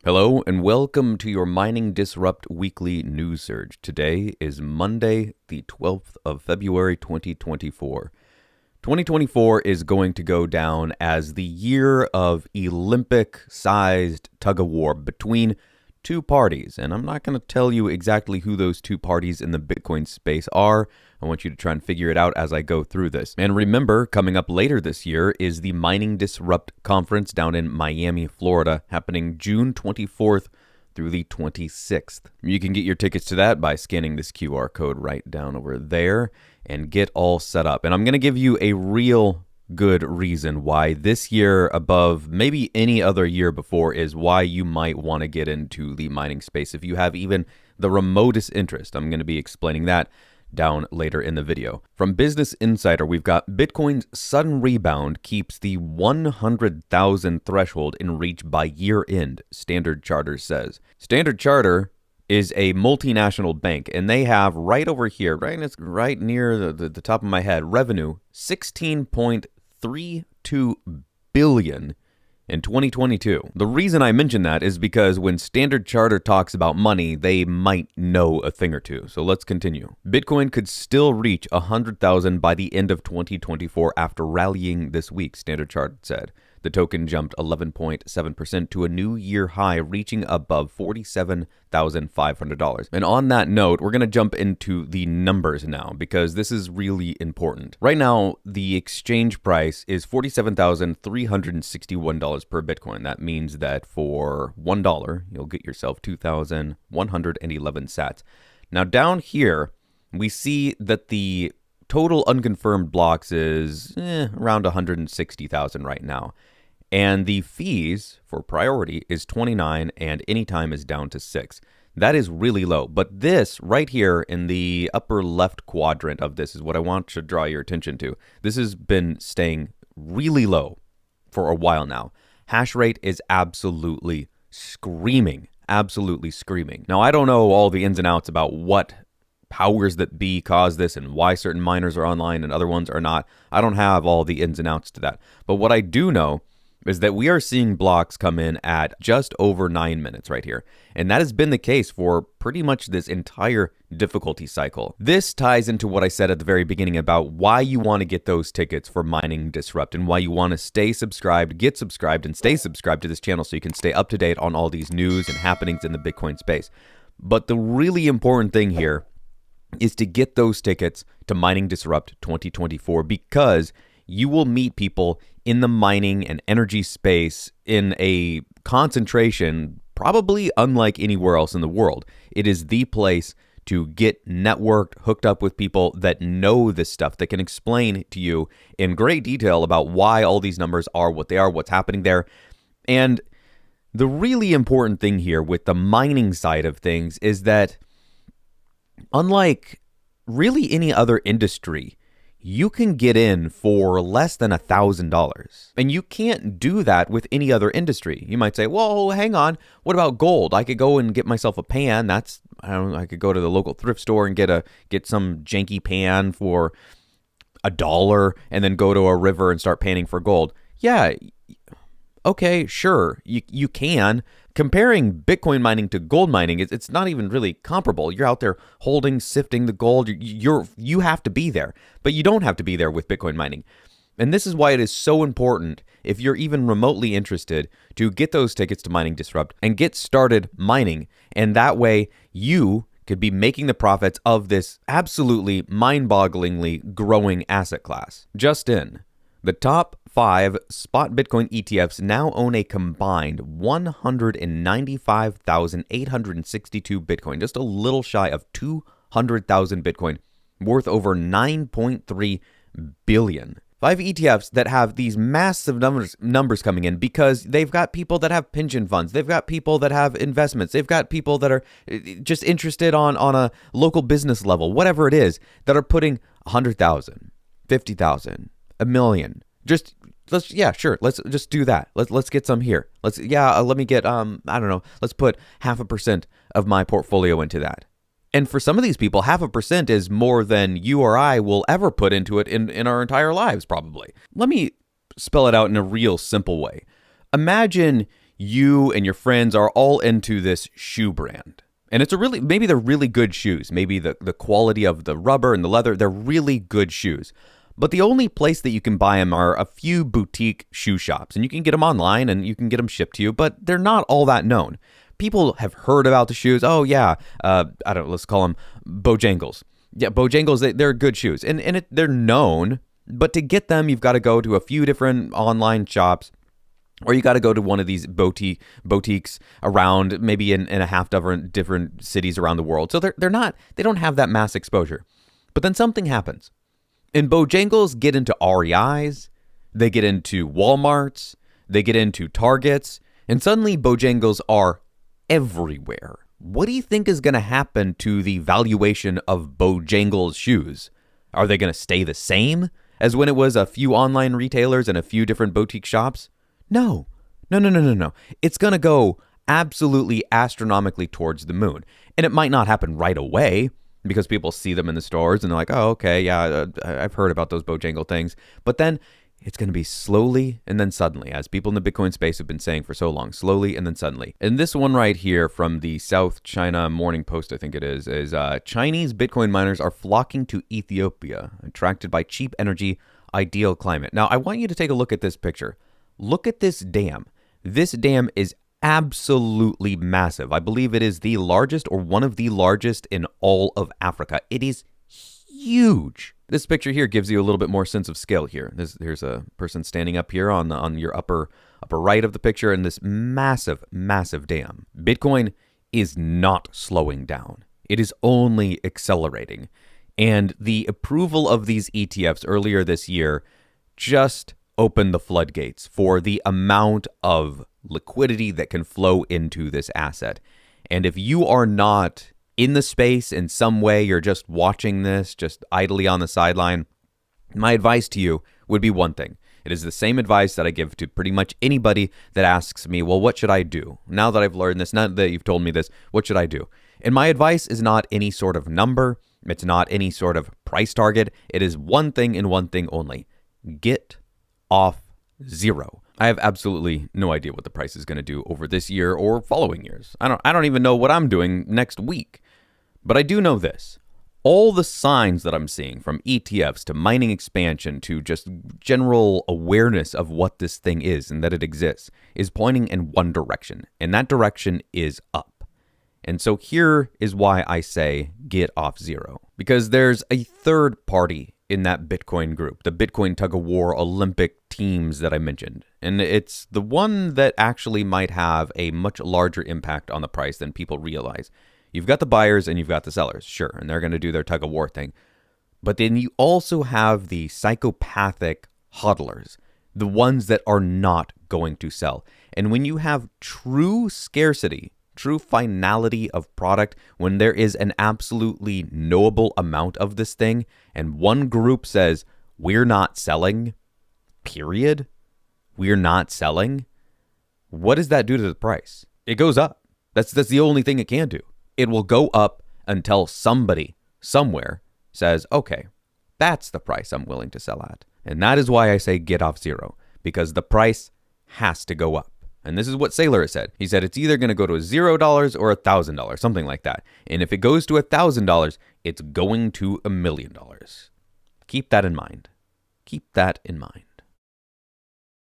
Hello and welcome to your Mining Disrupt Weekly News Surge. Today is Monday, the 12th of February, 2024. 2024 is going to go down as the year of Olympic-sized tug-of-war between two parties. And I'm not going to tell you exactly who those two parties in the Bitcoin space are. I want you to try and figure it out as I go through this. And remember, coming up later this year is the Mining Disrupt Conference down in Miami, Florida, happening June 24th through the 26th. You can get your tickets to that by scanning this QR code right down over there and get all set up. And I'm going to give you a real good reason why this year, above maybe any other year before, is why you might want to get into the mining space if you have even the remotest interest. I'm going to be explaining that down later in the video. From Business Insider, we've got Bitcoin's sudden rebound keeps the 100,000 threshold in reach by year end, Standard Chartered says. Standard Chartered is a multinational bank, and they have right over here, right near the top of my head, revenue $16.32 billion in 2022. The reason I mention that is because when Standard Chartered talks about money, they might know a thing or two. So let's continue. Bitcoin could still reach 100,000 by the end of 2024 after rallying this week, Standard Chartered said. The token jumped 11.7% to a new year high, reaching above $47,500. And on that note, we're going to jump into the numbers now because this is really important. Right now, the exchange price is $47,361 per Bitcoin. That means that for $1, you'll get yourself 2,111 sats. Now down here, we see that the total unconfirmed blocks is around 160,000 right now. And the fees for priority is 29 and anytime is down to 6. That is really low. But this right here in the upper left quadrant of this is what I want to draw your attention to. This has been staying really low for a while now. Hash rate is absolutely screaming. Absolutely screaming. Now, I don't know all the ins and outs about what powers that be cause this and why certain miners are online and other ones are not. I don't have all the ins and outs to that. But what I do know is that we are seeing blocks come in at just over 9 minutes right here. And that has been the case for pretty much this entire difficulty cycle. This ties into what I said at the very beginning about why you want to get those tickets for Mining Disrupt and why you want to stay subscribed, get subscribed, and stay subscribed to this channel so you can stay up to date on all these news and happenings in the Bitcoin space. But the really important thing here is to get those tickets to Mining Disrupt 2024 because you will meet people in the mining and energy space in a concentration probably unlike anywhere else in the world. It is the place to get networked, hooked up with people that know this stuff, that can explain to you in great detail about why all these numbers are what they are, what's happening there. And the really important thing here with the mining side of things is that unlike really any other industry, you can get in for less than $1,000. And you can't do that with any other industry. You might say, well, hang on. What about gold? I could go and get myself a pan. I could go to the local thrift store and get some janky pan for $1 and then go to a river and start panning for gold. Yeah. Okay, sure. You can. Comparing Bitcoin mining to gold mining, it's not even really comparable. You're out there holding, sifting the gold. You have to be there, but you don't have to be there with Bitcoin mining. And this is why it is so important, if you're even remotely interested, to get those tickets to Mining Disrupt and get started mining. And that way you could be making the profits of this absolutely mind-bogglingly growing asset class. Just in, the top 5 spot Bitcoin ETFs now own a combined 195,862 Bitcoin, just a little shy of 200,000 Bitcoin, worth over 9.3 billion. 5 ETFs that have these massive numbers coming in because they've got people that have pension funds, they've got people that have investments, they've got people that are just interested on a local business level, whatever it is, that are putting 100,000, 50,000, a million. Let's just do that. Let's get some here. Let me get, let's put 0.5% of my portfolio into that. And for some of these people, 0.5% is more than you or I will ever put into it in our entire lives, probably. Let me spell it out in a real simple way. Imagine you and your friends are all into this shoe brand. And it's maybe they're really good shoes. Maybe the quality of the rubber and the leather, they're really good shoes. But the only place that you can buy them are a few boutique shoe shops. And you can get them online and you can get them shipped to you, but they're not all that known. People have heard about the shoes. Oh, yeah, I don't know, let's call them Bojangles. Yeah, Bojangles, they're good shoes. And they're known, but to get them, you've got to go to a few different online shops. Or you got to go to one of these boutiques around, maybe in a half dozen different cities around the world. So they don't have that mass exposure. But then something happens. And Bojangles get into REIs, they get into Walmarts, they get into Targets, and suddenly Bojangles are everywhere. What do you think is going to happen to the valuation of Bojangles shoes? Are they going to stay the same as when it was a few online retailers and a few different boutique shops? No. It's going to go absolutely astronomically towards the moon. And it might not happen right away because people see them in the stores and they're like, oh, okay, yeah, I've heard about those Bojangle things. But then it's going to be slowly and then suddenly, as people in the Bitcoin space have been saying for so long, slowly and then suddenly. And this one right here from the South China Morning Post, I think it is Chinese Bitcoin miners are flocking to Ethiopia, attracted by cheap energy, ideal climate. Now, I want you to take a look at this picture. Look at this dam. This dam is absolutely massive. I believe it is the largest or one of the largest in all of Africa. It is huge. This picture here gives you a little bit more sense of scale here. Here's a person standing up here on your upper right of the picture in this massive, massive dam. Bitcoin is not slowing down. It is only accelerating. And the approval of these ETFs earlier this year just open the floodgates for the amount of liquidity that can flow into this asset. And if you are not in the space in some way, you're just watching this, just idly on the sideline, my advice to you would be one thing. It is the same advice that I give to pretty much anybody that asks me, well, what should I do? Now that I've learned this, now that you've told me this, what should I do? And my advice is not any sort of number. It's not any sort of price target. It is one thing and one thing only. Get off zero. I have absolutely no idea what the price is going to do over this year or following years. I don't even know what I'm doing next week. But I do know this. All the signs that I'm seeing, from ETFs to mining expansion to just general awareness of what this thing is and that it exists, is pointing in one direction. And that direction is up. And so here is why I say get off zero. Because there's a third party in that Bitcoin group, the Bitcoin tug-of-war Olympic teams that I mentioned. And it's the one that actually might have a much larger impact on the price than people realize. You've got the buyers and you've got the sellers, sure, and they're going to do their tug-of-war thing. But then you also have the psychopathic hodlers, the ones that are not going to sell. And when you have true scarcity, true finality of product, when there is an absolutely knowable amount of this thing, and one group says, we're not selling, period, we're not selling, what does that do to the price? It goes up. That's the only thing it can do. It will go up until somebody, somewhere, says, okay, that's the price I'm willing to sell at. And that is why I say get off zero, because the price has to go up. And this is what Saylor has said. He said it's either going to go to $0 or $1,000, something like that. And if it goes to $1,000, it's going to $1 million. Keep that in mind. Keep that in mind.